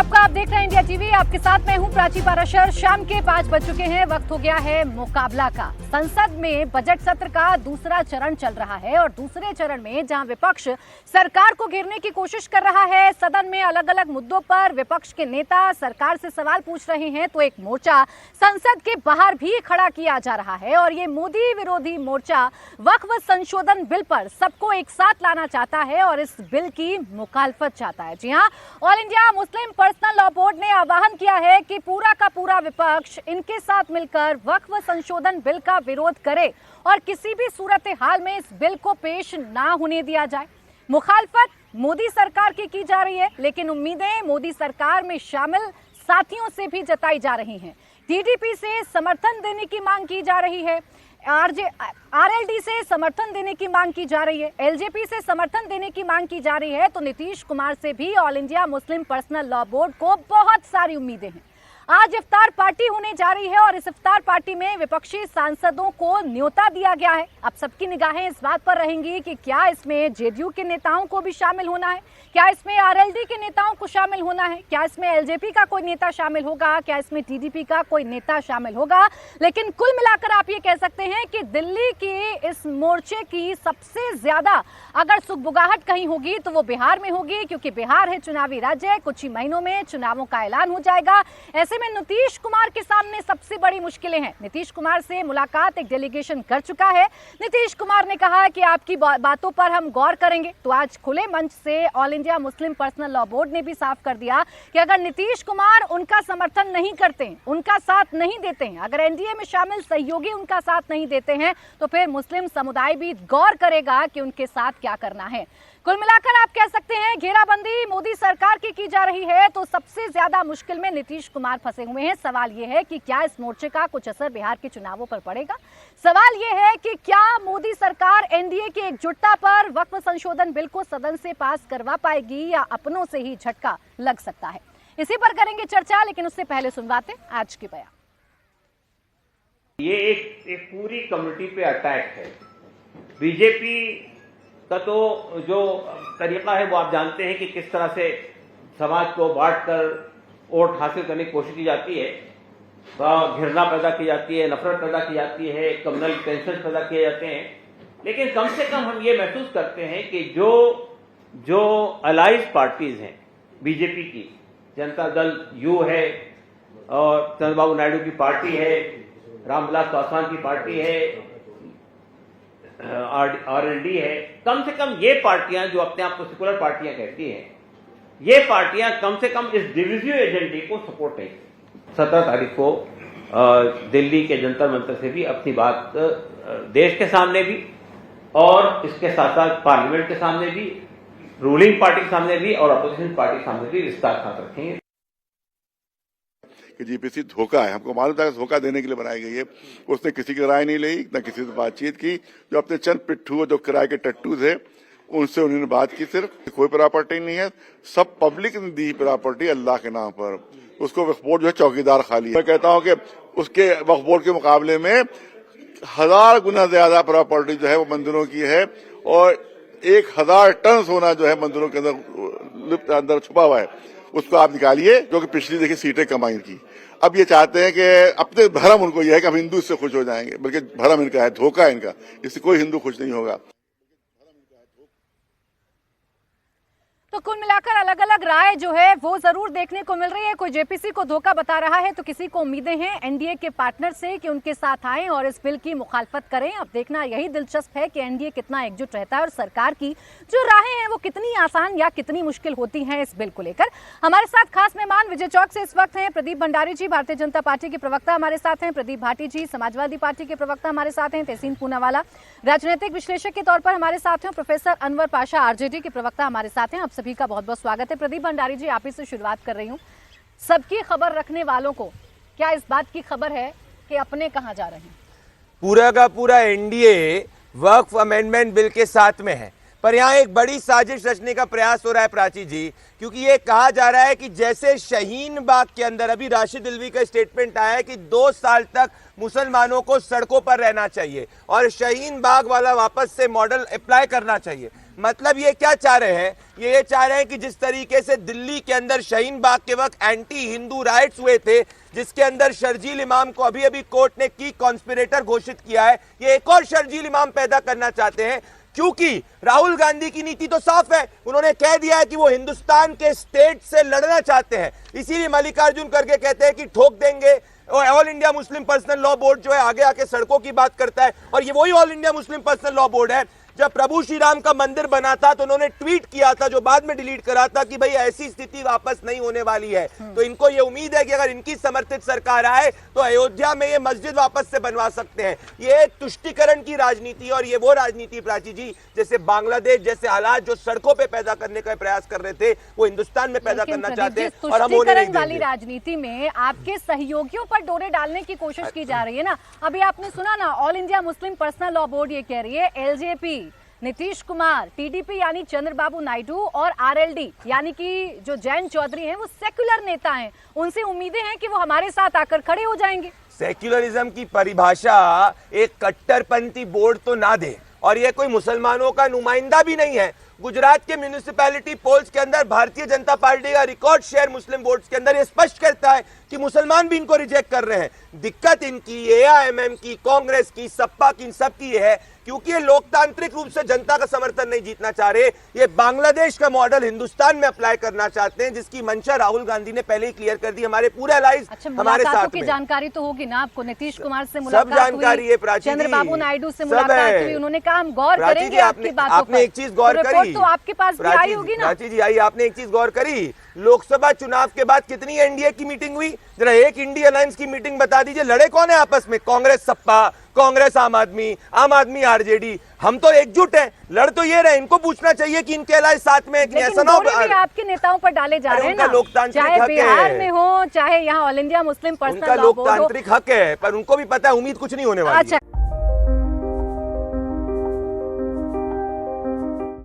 आपका। आप देख रहे हैं इंडिया टीवी। आपके साथ मैं हूं प्राची पाराशर। शाम के 5 बज चुके हैं। वक्त हो गया है मुकाबला का। संसद में बजट सत्र का दूसरा चरण चल रहा है और दूसरे चरण में जहां विपक्ष सरकार को घेरने की कोशिश कर रहा है, सदन में अलग अलग मुद्दों पर विपक्ष के नेता सरकार से सवाल पूछ रहे हैं, तो एक मोर्चा संसद के बाहर भी खड़ा किया जा रहा है और ये मोदी विरोधी मोर्चा वक्फ संशोधन बिल पर सबको एक साथ लाना चाहता है और इस बिल की मुखालफत चाहता है। जी हाँ, all India Muslim personal law board ने आह्वान किया है कि पूरा का पूरा विपक्ष इनके साथ मिलकर वक्फ संशोधन बिल का विरोध करे और किसी भी सूरत हाल में इस बिल को पेश ना होने दिया जाए। मुखालफत मोदी सरकार की जा रही है, लेकिन उम्मीदें मोदी सरकार में शामिल साथियों से भी जताई जा रही हैं। टीडीपी से समर्थन देने की मांग की जा रही है, आरएलडी से समर्थन देने की मांग की जा रही है, एलजेपी से समर्थन देने की मांग की जा रही है, तो नीतीश कुमार से भी all India Muslim personal law board को बहुत सारी उम्मीदें हैं। आज इफ्तार पार्टी होने जा रही है और इस इफ्तार पार्टी में विपक्षी सांसदों को न्योता दिया गया है। अब सबकी निगाहें इस बात पर रहेंगी कि क्या इसमें जेडीयू के नेताओं को भी शामिल होना है, क्या इसमें आरएलडी के नेताओं को शामिल होना है, क्या इसमें एलजेपी का कोई नेता शामिल होगा, क्या इसमें टीडीपी का कोई नेता शामिल होगा। लेकिन कुल मिलाकर आप ये कह सकते हैं कि दिल्ली के इस मोर्चे की सबसे ज्यादा अगर सुगबुगाहट कहीं होगी तो वो बिहार में होगी, क्योंकि बिहार है चुनावी राज्य। कुछ ही महीनों में चुनावों का ऐलान हो जाएगा। ऐसे में नीतीश कुमार के सामने सबसे बड़ी मुश्किलें हैं। नीतीश कुमार से मुलाकात एक डेलीगेशन कर चुका है। नीतीश कुमार ने कहा कि आपकी बातों पर हम गौर करेंगे। तो आज खुले मंच से all India Muslim personal law board ने भी साफ कर दिया कि अगर नीतीश कुमार उनका समर्थन नहीं करते हैं, उनका साथ नहीं देते हैं, अगर एनडीए में शामिल सहयोगी उनका साथ नहीं देते हैं, तो फिर मुस्लिम समुदाय भी गौर करेगा कि उनके साथ क्या करना है। कुल मिलाकर आप कह सकते हैं घेराबंदी मोदी सरकार की जा रही है, तो सबसे ज्यादा मुश्किल में नीतीश कुमार फंसे हुए हैं। सवाल यह है कि क्या इस मोर्चे का कुछ असर बिहार के चुनावों पर पड़ेगा। सवाल यह है कि क्या मोदी सरकार एनडीए की एकजुटता पर वक्फ संशोधन बिल को सदन से पास करवा पाएगी या अपनों से ही झटका लग सकता है। इसी पर करेंगे चर्चा, लेकिन उससे पहले सुनवाते आज की बयान। ये एक पूरी कम्युनिटी पे अटैक है। बीजेपी का तो जो तरीका है वो आप जानते हैं कि किस तरह से समाज को बांटकर वोट हासिल करने की कोशिश की जाती है, घृणा पैदा की जाती है, नफरत पैदा की जाती है, कम्युनल टेंशन पैदा किए जाते हैं। लेकिन कम से कम हम ये महसूस करते हैं कि जो अलाइज पार्टीज हैं बीजेपी की, जनता दल यू है और चंद्रबाबू नायडू की पार्टी है, रामविलास पासवान की पार्टी है, आरएलडी है, कम से कम ये पार्टियां जो अपने आप को सेकुलर पार्टियां कहती हैं, ये पार्टियां कम से कम इस डिविजिव एजेंडे को सपोर्ट नहीं। 17 तारीख को दिल्ली के जंतर मंतर से भी अपनी बात देश के सामने भी और इसके साथ साथ पार्लियामेंट के सामने भी, रूलिंग पार्टी के सामने भी और अपोजिशन पार्टी के सामने भी विस्तार साथ रखेंगे कि जीपीसी धोखा है। हमको मालूम था कि धोखा देने के लिए बनाई गई है। उसने किसी की राय नहीं ली, न किसी से बातचीत की। जो अपने चंद पिट्ठू जो किराए के टट्टू थे उनसे उन्होंने बात की। सिर्फ कोई प्रॉपर्टी नहीं है, सब पब्लिक ने दी प्रॉपर्टी अल्लाह के नाम पर। उसको वक्फ बोर्ड जो है चौकीदार खाली है। मैं कहता हूँ कि उसके वक्फ बोर्ड के मुकाबले में 1000 गुना ज्यादा प्रॉपर्टी जो है वो मंदिरों की है और 1000 टन सोना जो है मंदिरों के अंदर छुपा हुआ है। उसको आप निकालिए, जो कि पिछली देखिए सीटें कमाई की। अब ये चाहते हैं कि अपने भरम उनको यह है कि हम हिंदू इससे खुश हो जाएंगे, बल्कि भरम इनका है, धोखा है इनका। इससे कोई हिंदू खुश नहीं होगा। तो कुल मिलाकर अलग अलग राय जो है वो जरूर देखने को मिल रही है। कोई जेपीसी को धोखा बता रहा है, तो किसी को उम्मीदें हैं एनडीए के पार्टनर से कि उनके साथ आएं और इस बिल की मुखालफत करें। अब देखना यही दिलचस्प है कि एनडीए कितना एकजुट रहता है और सरकार की जो राहें हैं वो कितनी आसान या कितनी मुश्किल होती हैं इस बिल को लेकर। हमारे साथ खास मेहमान विजय चौक से इस वक्त हैं प्रदीप भंडारी जी, भारतीय जनता पार्टी के प्रवक्ता हमारे साथ हैं, प्रदीप भाटी जी समाजवादी पार्टी के प्रवक्ता हमारे साथ हैं, तहसीन पूनावाला राजनीतिक विश्लेषक के तौर पर हमारे साथ हैं, प्रोफेसर अनवर पाशा आरजेडी के प्रवक्ता हमारे साथ हैं। आप सभी का बहुत बहुत स्वागत है। प्रदीप भंडारी जी, आप ही से शुरुआत कर रही हूँ। सबकी खबर रखने वालों को क्या इस बात की खबर है कि अपने कहां जा रहे हैं? पूरा का पूरा एनडीए वक्फ अमेंडमेंट बिल के साथ में है, पर यहाँ एक बड़ी साजिश रचने का प्रयास हो रहा है प्राची जी, क्योंकि ये कहा जा रहा है कि जैसे शाहीन बाग के अंदर अभी राशिद रिजवी का स्टेटमेंट आया है कि 2 साल तक मुसलमानों को सड़कों पर रहना चाहिए और शाहीन बाग वाला वापस से मॉडल अप्लाई करना चाहिए। मतलब ये क्या चाह रहे हैं? ये चाह रहे हैं कि जिस तरीके से दिल्ली के अंदर शाहीन बाग के वक्त एंटी हिंदू राइट्स हुए थे, जिसके अंदर शर्जील इमाम को अभी अभी कोर्ट ने की कॉन्स्पिरेटर घोषित किया है, ये एक और शर्जील इमाम पैदा करना चाहते हैं। क्योंकि राहुल गांधी की नीति तो साफ है, उन्होंने कह दिया है कि वो हिंदुस्तान के स्टेट से लड़ना चाहते हैं। इसीलिए मल्लिकार्जुन खड़गे कहते हैं कि ठोक देंगे। और all India Muslim personal law board जो है आगे आके सड़कों की बात करता है, और ये वही all India Muslim personal law board है जब प्रभु श्री राम का मंदिर बना था तो उन्होंने ट्वीट किया था, जो बाद में डिलीट करा था, कि भाई ऐसी स्थिति वापस नहीं होने वाली है। तो इनको ये उम्मीद है कि अगर इनकी समर्थित सरकार आए तो अयोध्या में ये मस्जिद वापस से बनवा सकते हैं। ये तुष्टीकरण की राजनीति, और ये वो राजनीति प्राची जी जैसे बांग्लादेश जैसे हालात जो सड़कों पे पैदा करने का प्रयास कर रहे थे, वो हिंदुस्तान में पैदा करना चाहते हैं, और हम होने नहीं देंगे। वाली राजनीति में आपके सहयोगियों पर डोरे डालने की कोशिश की जा रही है ना। अभी आपने सुना ना, all India Muslim personal law board ये कह रही है एलजेपी, नीतीश कुमार, टीडीपी यानी चंद्रबाबू नायडू और आरएलडी यानी कि जो जयंत चौधरी हैं वो सेक्युलर नेता हैं, उनसे उम्मीदें हैं कि वो हमारे साथ आकर खड़े हो जाएंगे। सेक्युलरिज्म की परिभाषा एक कट्टरपंथी बोर्ड तो ना दे, और ये कोई मुसलमानों का नुमाइंदा भी नहीं है। गुजरात के म्यूनिसिपैलिटी पोल्स के अंदर भारतीय जनता पार्टी का रिकॉर्ड शेयर मुस्लिम वोट्स के अंदर ये स्पष्ट करता है कि मुसलमान भी इनको रिजेक्ट कर रहे हैं। दिक्कत इनकी एआईएमएम की, कांग्रेस की, सपा की, इन सब की है क्योंकि ये लोकतांत्रिक रूप से जनता का समर्थन नहीं जीतना चाह रहे। ये बांग्लादेश का मॉडल हिंदुस्तान में अप्लाई करना चाहते हैं, जिसकी मंशा राहुल गांधी ने पहले ही क्लियर कर दी। हमारे पूरे अलाइज हमारे साथ की में। जानकारी तो होगी ना आपको, नीतीश कुमार से मुलाकात सब जानकारी है प्राची जी, चंद्रबाबू नायडू से मुलाकात हुई, उन्होंने कहा हम गौर करेंगे आपकी बातों आपने एक चीज गौर करी तो आपके पास भी आई होगी ना प्राची जी, आई आपने एक चीज गौर करी, लोकसभा चुनाव के बाद कितनी एनडीए की मीटिंग हुई? जरा एक इंडिया अलायंस की मीटिंग बता दीजिए, लड़े कौन है आपस में? कांग्रेस सपा, कांग्रेस आम आदमी आरजेडी। हम तो एकजुट हैं, लड़ तो ये रहे। इनको पूछना चाहिए कि इनके अलायंस साथ में है कि नहीं। ऐसा ना हो आपके नेताओं पर डाले जा रहे हैं ना, लोकतांत्रिक चाहे हक बिहार है, में हो चाहे यहाँ all India Muslim personal law board हो। लोकतांत्रिक हक है, पर उनको भी पता है उम्मीद कुछ नहीं होने वाली है।